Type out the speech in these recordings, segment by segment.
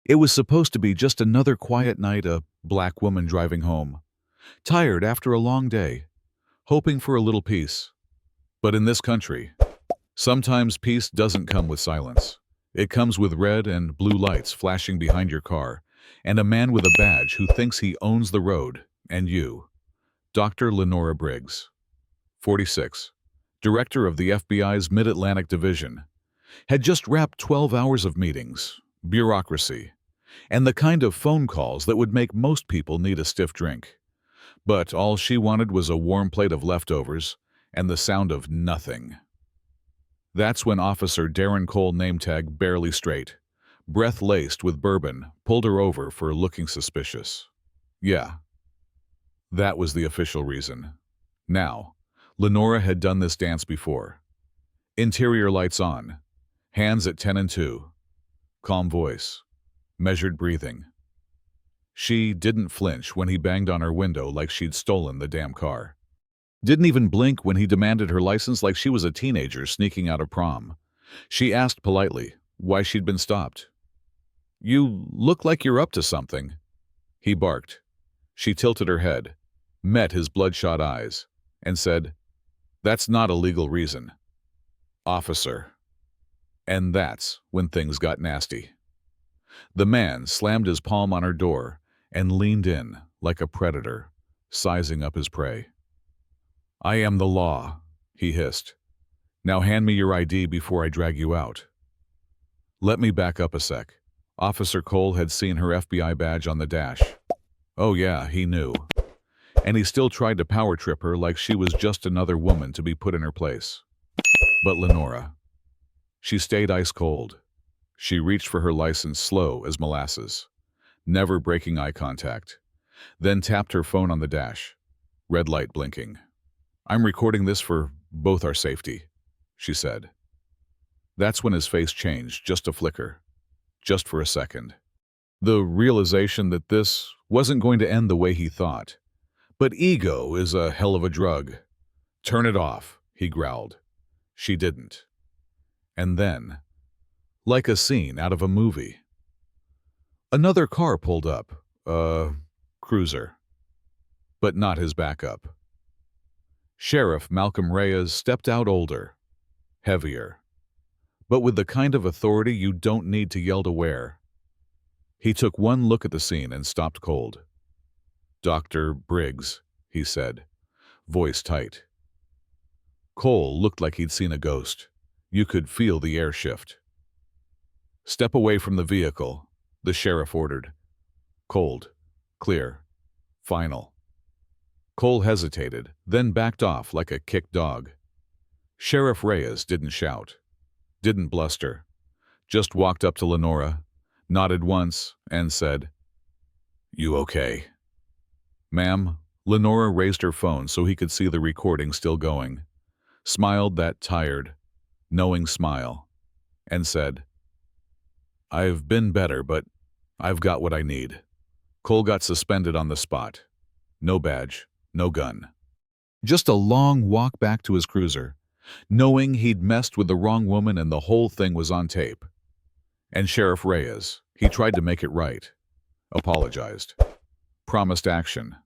It was supposed to be just another quiet night, a black woman driving home, tired after a long day, hoping for a little peace. But in this country, sometimes peace doesn't come with silence. It comes with red and blue lights flashing behind your car, and a man with a badge who thinks he owns the road, and you. Dr. Lenora Briggs, 46, director of the FBI's Mid-Atlantic Division, had just wrapped 12 hours of meetings, bureaucracy, and the kind of phone calls that would make most people need a stiff drink. But all she wanted was a warm plate of leftovers and the sound of nothing. That's when Officer Darren Cole, name tag barely straight, breath laced with bourbon, pulled her over for looking suspicious. Yeah, that was the official reason. Now, Lenora had done this dance before. Interior lights on, hands at 10 and 2, calm voice, measured breathing. She didn't flinch when he banged on her window like she'd stolen the damn car. Didn't even blink when he demanded her license like she was a teenager sneaking out of prom. She asked politely why she'd been stopped. "You look like you're up to something," he barked. She tilted her head, met his bloodshot eyes, and said, "That's not a legal reason, officer." And that's when things got nasty. The man slammed his palm on her door and leaned in like a predator, sizing up his prey. "I am the law," he hissed. "Now hand me your ID before I drag you out." Let me back up a sec. Officer Cole had seen her FBI badge on the dash. Oh yeah, he knew. And he still tried to power trip her like she was just another woman to be put in her place. But Lenora, she stayed ice cold. She reached for her license slow as molasses, never breaking eye contact, then tapped her phone on the dash, red light blinking. "I'm recording this for both our safety," she said. That's when his face changed, just a flicker, just for a second. The realization that this wasn't going to end the way he thought. But ego is a hell of a drug. "Turn it off," he growled. She didn't. And then, like a scene out of a movie, another car pulled up, a cruiser, but not his backup. Sheriff Malcolm Reyes stepped out, older, heavier, but with the kind of authority you don't need to yell to wear. He took one look at the scene and stopped cold. "Dr. Briggs," he said, voice tight. Cole looked like he'd seen a ghost. You could feel the air shift. "Step away from the vehicle," the sheriff ordered. Cold, clear, final. Cole hesitated, then backed off like a kicked dog. Sheriff Reyes didn't shout, didn't bluster, just walked up to Lenora, nodded once, and said, "You okay?" "Ma'am." Lenora raised her phone so he could see the recording still going, smiled that tired, knowing smile, and said, "I've been better, but I've got what I need." Cole got suspended on the spot. No badge, no gun. Just a long walk back to his cruiser, knowing he'd messed with the wrong woman and the whole thing was on tape. And Sheriff Reyes, he tried to make it right, apologized, promised action,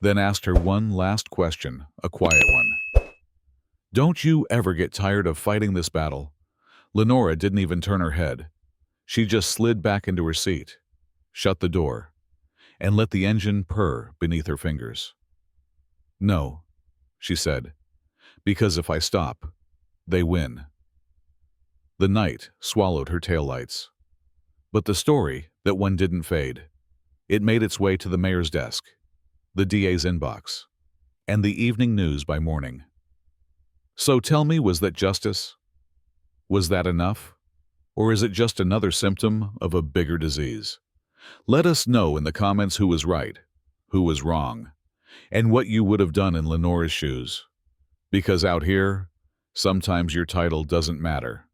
then asked her one last question, a quiet one. "Don't you ever get tired of fighting this battle?" Lenora didn't even turn her head. She just slid back into her seat, shut the door, and let the engine purr beneath her fingers. "No," she said, "because if I stop, they win." The night swallowed her taillights. But the story, that one didn't fade. It made its way to the mayor's desk, the DA's inbox, and the evening news by morning. So tell me, was that justice? Was that enough? Or is it just another symptom of a bigger disease? Let us know in the comments who was right, who was wrong, and what you would have done in Lenora's shoes. Because out here, sometimes your title doesn't matter,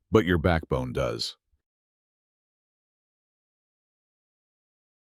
but your backbone does.